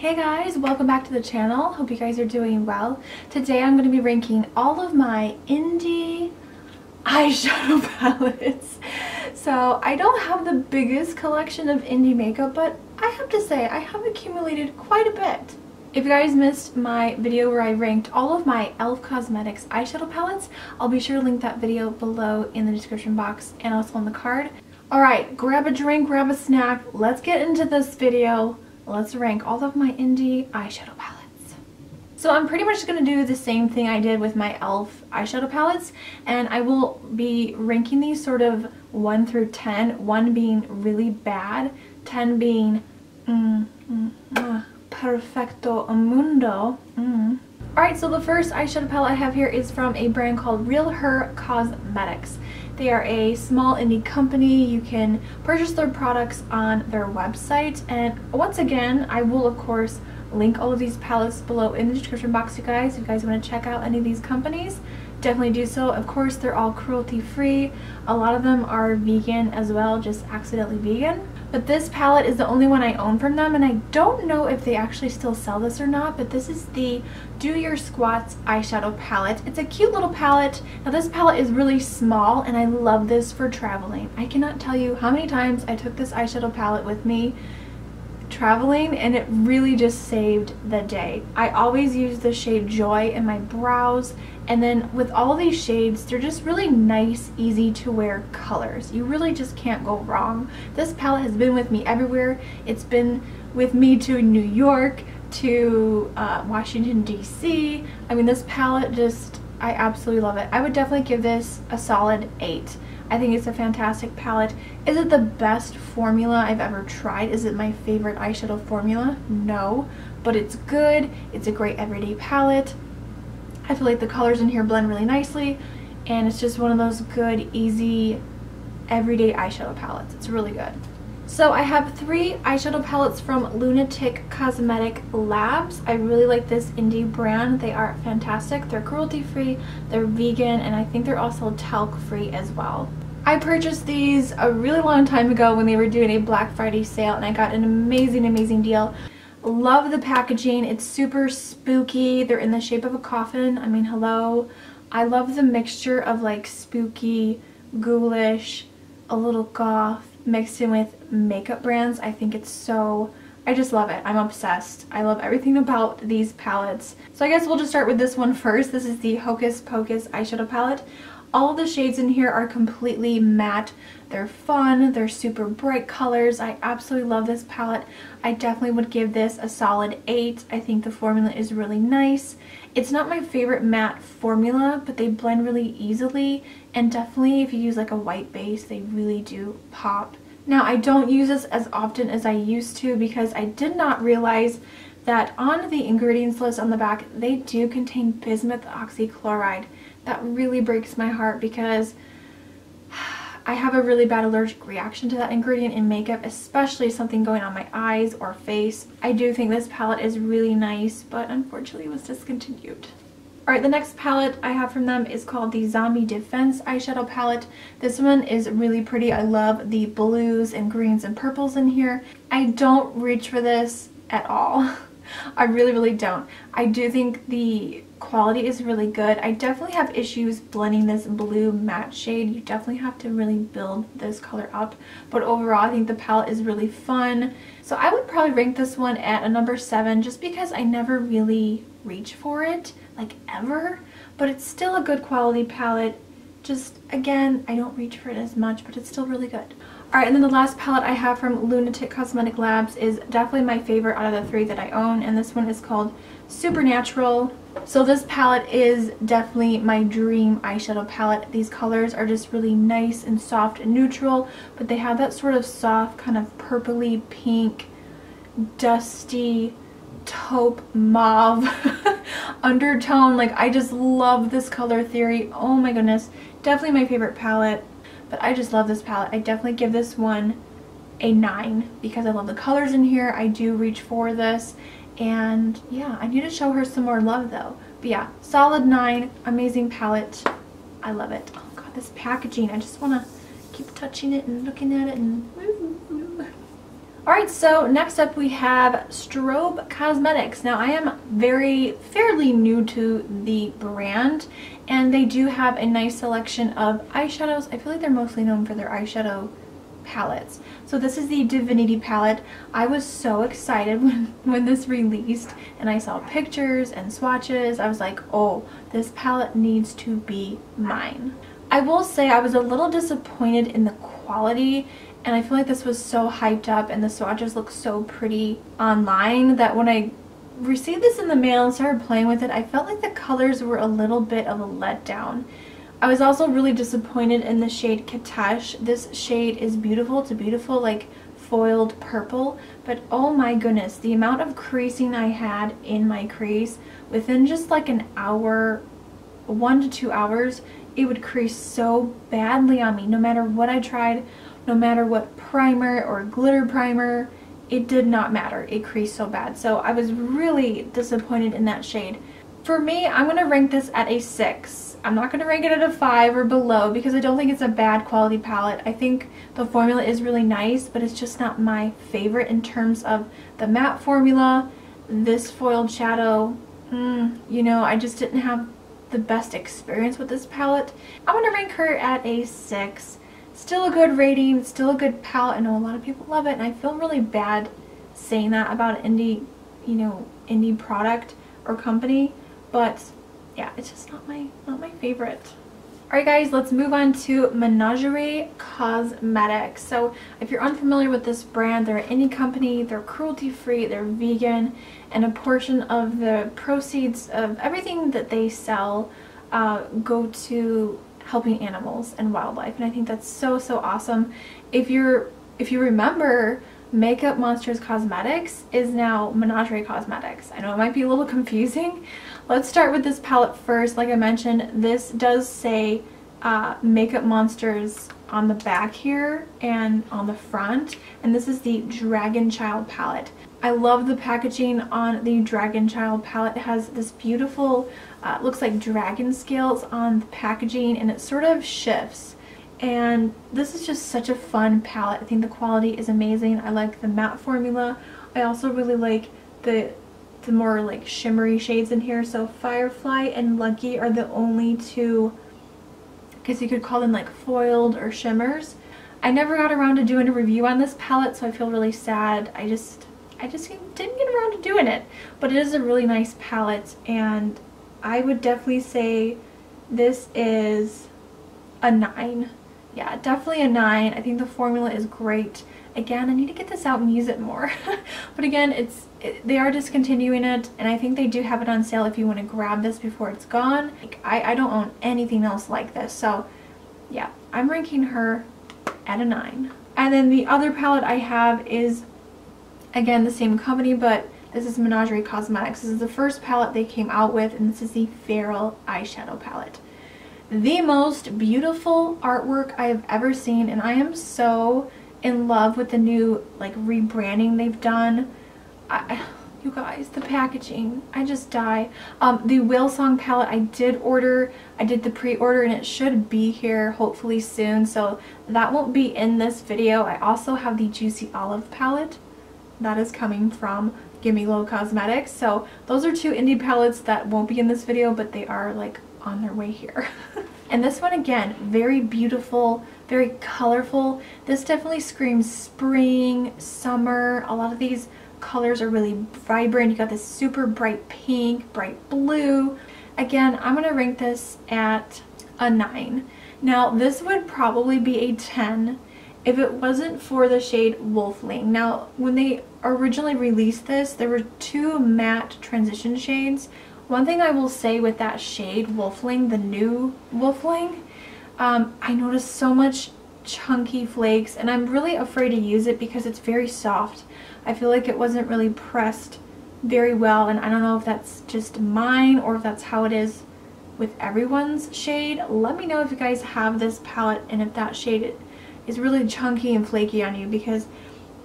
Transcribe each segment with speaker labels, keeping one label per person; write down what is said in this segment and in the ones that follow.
Speaker 1: Hey guys, welcome back to the channel. Hope you guys are doing well. Today I'm going to be ranking all of my indie eyeshadow palettes. So I don't have the biggest collection of indie makeup, but I have to say I have accumulated quite a bit. If you guys missed my video where I ranked all of my RealHer Cosmetics eyeshadow palettes, I'll be sure to link that video below in the description box and also on the card. Alright, grab a drink, grab a snack, let's get into this video. Let's rank all of my indie eyeshadow palettes. So I'm pretty much going to do the same thing I did with my RealHer eyeshadow palettes, and I will be ranking these sort of 1 through 10, 1 being really bad, 10 being perfecto mundo. Alright, so the first eyeshadow palette I have here is from a brand called RealHer Cosmetics. They are a small indie company. You can purchase their products on their website, and once again I will of course link all of these palettes below in the description box, you guys. If you guys want to check out any of these companies, definitely do so. Of course, they're all cruelty free. A lot of them are vegan as well, just accidentally vegan. But this palette is the only one I own from them, and I don't know if they actually still sell this or not, but this is the Do Your Squats eyeshadow palette. It's a cute little palette. Now this palette is really small, and I love this for traveling. I cannot tell you how many times I took this eyeshadow palette with me traveling, and it really just saved the day. I always use the shade Joy in my brows, and then with all these shades, they're just really nice, easy to wear colors. You really just can't go wrong. This palette has been with me everywhere. It's been with me to New York, to Washington DC. I mean, this palette just, I absolutely love it. I would definitely give this a solid 8. I think it's a fantastic palette. Is it the best formula I've ever tried? Is it my favorite eyeshadow formula? No, but it's good. It's a great everyday palette. I feel like the colors in here blend really nicely, and it's just one of those good, easy, everyday eyeshadow palettes. It's really good. So I have 3 eyeshadow palettes from Lunatic Cosmetic Labs. I really like this indie brand. They are fantastic. They're cruelty-free, they're vegan, and I think they're also talc-free as well. I purchased these a really long time ago when they were doing a Black Friday sale, and I got an amazing deal. Love the packaging. It's super spooky. They're in the shape of a coffin. I mean, hello. I love the mixture of like spooky, ghoulish, a little goth, mixed in with makeup brands. I think it's so, I just love it. I'm obsessed. I love everything about these palettes. So I guess we'll just start with this one first. This is the Hocus Pocus eyeshadow palette. All of the shades in here are completely matte. They're fun. They're super bright colors. I absolutely love this palette. I definitely would give this a solid 8. I think the formula is really nice. It's not my favorite matte formula, but they blend really easily, and definitely if you use like a white base, they really do pop. Now, I don't use this as often as I used to because I did not realize that on the ingredients list on the back, they do contain bismuth oxychloride. That really breaks my heart because I have a really bad allergic reaction to that ingredient in makeup, especially something going on my eyes or face. I do think this palette is really nice, but unfortunately it was discontinued. Alright, the next palette I have from them is called the Zombie Defense eyeshadow palette. This one is really pretty. I love the blues and greens and purples in here. I don't reach for this at all. I really don't. I do think the quality is really good. I definitely have issues blending this blue matte shade. You definitely have to really build this color up, but overall I think the palette is really fun. So I would probably rank this one at a number 7 just because I never really reach for it, like ever, but it's still a good quality palette. Just again, I don't reach for it as much, but it's still really good. Alright, and then the last palette I have from Lunatic Cosmetic Labs is definitely my favorite out of the 3 that I own, and this one is called Supernatural. So this palette is definitely my dream eyeshadow palette. These colors are just really nice and soft and neutral, but they have that sort of soft, kind of purpley pink, dusty, taupe mauve undertone. Like, I just love this color theory. Oh my goodness. Definitely my favorite palette. But I just love this palette. I definitely give this one a 9 because I love the colors in here. I do reach for this, and yeah, I need to show her some more love though. But yeah, solid 9, amazing palette. I love it. Oh god, this packaging, I just want to keep touching it and looking at it and Alright, so next up we have Strobe Cosmetics. Now I am fairly new to the brand, and they do have a nice selection of eyeshadows. I feel like they're mostly known for their eyeshadow palettes. So this is the Divinity palette. I was so excited when this released and I saw pictures and swatches. I was like, oh, this palette needs to be mine. I will say I was a little disappointed in the quality, and I feel like this was so hyped up and the swatches look so pretty online that when I received this in the mail and started playing with it, I felt like the colors were a little bit of a letdown. I was also really disappointed in the shade Katash. This shade is beautiful. It's a beautiful like foiled purple, but oh my goodness, the amount of creasing I had in my crease within just like an hour, 1 to 2 hours, it would crease so badly on me. No matter what I tried, no matter what primer or glitter primer, it did not matter. It creased so bad. So I was really disappointed in that shade. For me, I'm going to rank this at a 6. I'm not going to rank it at a 5 or below because I don't think it's a bad quality palette. I think the formula is really nice, but it's just not my favorite in terms of the matte formula, this foiled shadow. You know, I just didn't have the best experience with this palette. I'm going to rank her at a 6. Still a good rating, still a good palette. I know a lot of people love it, and I feel really bad saying that about an indie product or company, but yeah, it's just not my favorite. Alright guys, let's move on to Menagerie Cosmetics. So if you're unfamiliar with this brand, they're an indie company, they're cruelty free, they're vegan, and a portion of the proceeds of everything that they sell go to helping animals and wildlife, and I think that's so awesome. If you remember, Makeup Monsters Cosmetics is now Menagerie Cosmetics. I know it might be a little confusing. Let's start with this palette first. Like I mentioned, this does say Makeup Monsters on the back here and on the front, and this is the Dragon Child palette. I love the packaging on the Dragon Child palette. It has this beautiful, looks like dragon scales on the packaging, and it sort of shifts. And this is just such a fun palette. I think the quality is amazing. I like the matte formula. I also really like the more like shimmery shades in here. So Firefly and Lucky are the only two, I guess you could call them like foiled or shimmers. I never got around to doing a review on this palette, so I feel really sad. I just didn't get around to doing it, but it is a really nice palette, and I would definitely say this is a 9. Yeah, definitely a 9. I think the formula is great. Again, I need to get this out and use it more. But again, they are discontinuing it, and I think they do have it on sale if you want to grab this before it's gone. Like, I don't own anything else like this, so yeah, I'm ranking her at a 9. And then the other palette I have is, again, the same company, but this is Menagerie Cosmetics. This is the first palette they came out with, and this is the Feral eyeshadow palette. The most beautiful artwork I have ever seen, and I am so in love with the new like rebranding they've done. You guys, the packaging, I just die. The Whale Song palette I did order. I did the pre-order, and it should be here hopefully soon, so that won't be in this video. I also have the Juicy Olive palette that is coming from Me Glo Cosmetics. So those are two indie palettes that won't be in this video, but they are like on their way here. And this one, again, very beautiful, very colorful. This definitely screams spring, summer. A lot of these colors are really vibrant. You got this super bright pink, bright blue. Again, I'm gonna rank this at a 9. Now this would probably be a 10 if it wasn't for the shade Wolfling. Now, when they originally released this, there were 2 matte transition shades. One thing I will say with that shade, Wolfling, the new Wolfling, I noticed so much chunky flakes, and I'm really afraid to use it because it's very soft. I feel like it wasn't really pressed very well, and I don't know if that's just mine or if that's how it is with everyone's shade. Let me know if you guys have this palette and if that shade is really chunky and flaky on you, because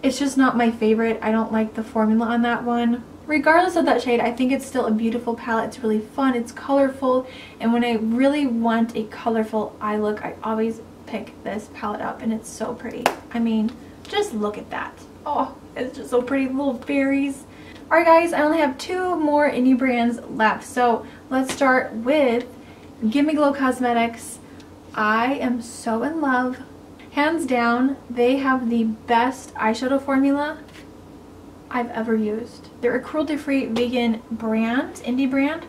Speaker 1: it's just not my favorite. I don't like the formula on that one. Regardless of that shade, I think it's still a beautiful palette. It's really fun, it's colorful, and when I really want a colorful eye look, I always pick this palette up, and it's so pretty. I mean, Just look at that. Oh, it's just so pretty, little fairies. Alright guys, I only have 2 more indie brands left. So let's start with Me Glo Cosmetics. I am so in love. Hands down, they have the best eyeshadow formula I've ever used. They're a cruelty-free vegan brand, indie brand.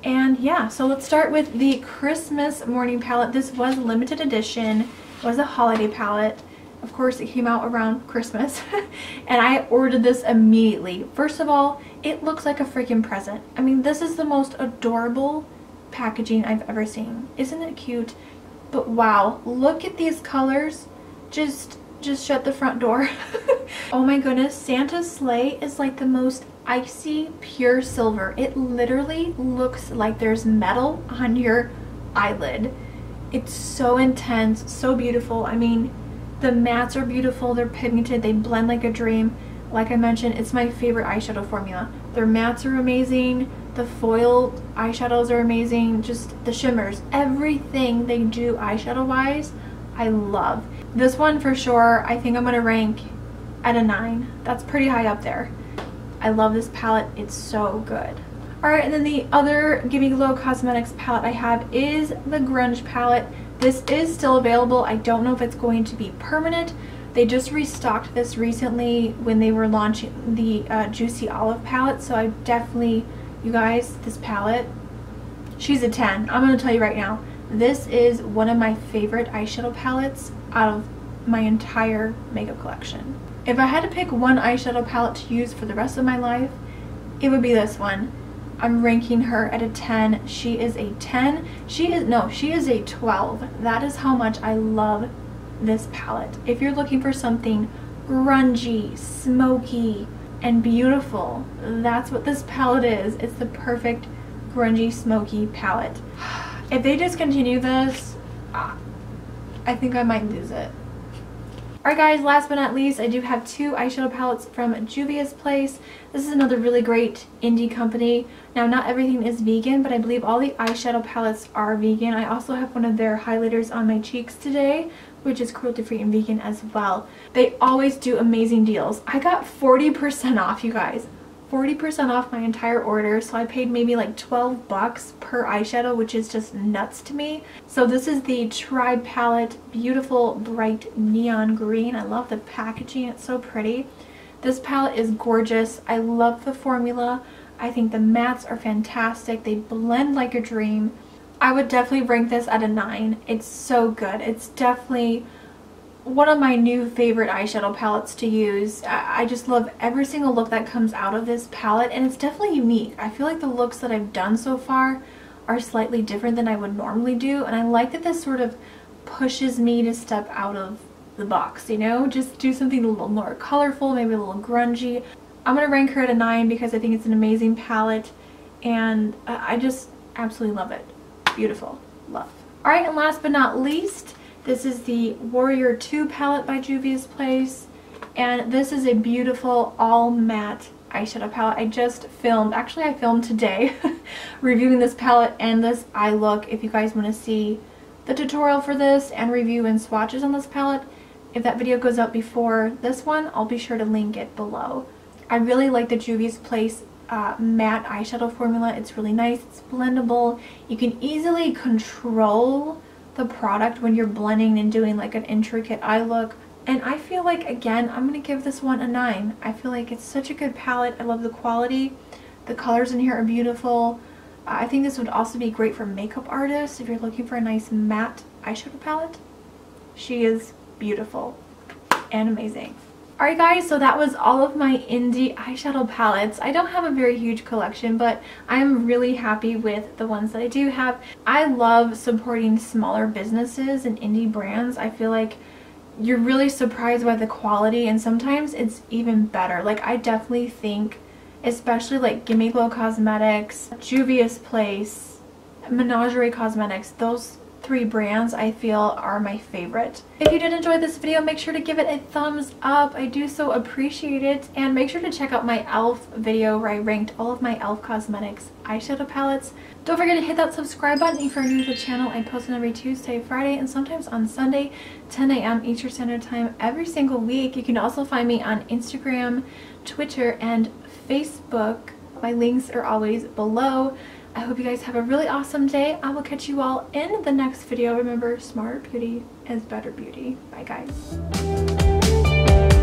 Speaker 1: And yeah, so let's start with the Christmas morning palette. This was limited edition. It was a holiday palette. Of course, it came out around Christmas. And I ordered this immediately. First of all, it looks like a freaking present. I mean, this is the most adorable packaging I've ever seen. Isn't it cute? But wow, look at these colors. Just shut the front door. Oh my goodness, Santa's sleigh is like the most icy pure silver. It literally looks like there's metal on your eyelid. It's so intense, so beautiful. I mean, the mattes are beautiful, they're pigmented, they blend like a dream. Like I mentioned, it's my favorite eyeshadow formula. Their mattes are amazing, the foil eyeshadows are amazing, just the shimmers, everything they do eyeshadow wise, I love. This one for sure, I think I'm gonna rank at a 9. That's pretty high up there. I love this palette, it's so good. Alright, and then the other Me Glo Cosmetics palette I have is the Grunge palette. This is still available. I don't know if it's going to be permanent. They just restocked this recently when they were launching the Juicy Olive palette, so I definitely, you guys, this palette, she's a 10. I'm going to tell you right now, this is one of my favorite eyeshadow palettes out of my entire makeup collection. If I had to pick one eyeshadow palette to use for the rest of my life, it would be this one. I'm ranking her at a 10. She is a 10. She is a 12. That is how much I love this palette. If you're looking for something grungy, smoky, and beautiful, that's what this palette is. It's the perfect grungy, smoky palette. If they discontinue this, I think I might lose it. Alright guys, last but not least, I do have 2 eyeshadow palettes from Julius Place. This is another really great indie company. Now, not everything is vegan, but I believe all the eyeshadow palettes are vegan. I also have one of their highlighters on my cheeks today, which is cruelty-free and vegan as well. They always do amazing deals. I got 40% off, you guys. 40% off my entire order, so I paid maybe like 12 bucks per eyeshadow, which is just nuts to me. So this is the Tribe palette, beautiful bright neon green. I love the packaging, it's so pretty. This palette is gorgeous. I love the formula. I think the mattes are fantastic. They blend like a dream. I would definitely rank this at a 9. It's so good. It's definitely one of my new favorite eyeshadow palettes to use. I just love every single look that comes out of this palette, and it's definitely unique. I feel like the looks that I've done so far are slightly different than I would normally do, and I like that this sort of pushes me to step out of the box, you know? Just do something a little more colorful, maybe a little grungy. I'm gonna rank her at a 9 because I think it's an amazing palette, and I just absolutely love it. Beautiful. Love. Alright, and last but not least, this is the Warrior 2 palette by Julius Place, and this is a beautiful all matte eyeshadow palette. I just filmed, actually I filmed today, reviewing this palette and this eye look. If you guys want to see the tutorial for this and review and swatches on this palette, if that video goes up before this one, I'll be sure to link it below. I really like the Julius Place matte eyeshadow formula. It's really nice, it's blendable. You can easily control the product when you're blending and doing like an intricate eye look, and I feel like, again, I'm gonna give this one a 9. I feel like it's such a good palette. I love the quality. The colors in here are beautiful. I think this would also be great for makeup artists if you're looking for a nice matte eyeshadow palette. She is beautiful and amazing. Alright guys, so that was all of my indie eyeshadow palettes. I don't have a very huge collection, but I am really happy with the ones that I do have. I love supporting smaller businesses and indie brands. I feel like you're really surprised by the quality, and sometimes it's even better. Like, I definitely think, especially like Me Glo Cosmetics, Julius Place, Menagerie Cosmetics, those three brands I feel are my favorite. If you did enjoy this video, make sure to give it a thumbs up. I do so appreciate it. And make sure to check out my e.l.f. video where I ranked all of my e.l.f. Cosmetics eyeshadow palettes. Don't forget to hit that subscribe button if you're new to the channel. I post on every Tuesday, Friday, and sometimes on Sunday, 10 a.m. Eastern Standard Time every single week. You can also find me on Instagram, Twitter, and Facebook. My links are always below. I hope you guys have a really awesome day. I will catch you all in the next video. Remember, smarter beauty is better beauty. Bye, guys.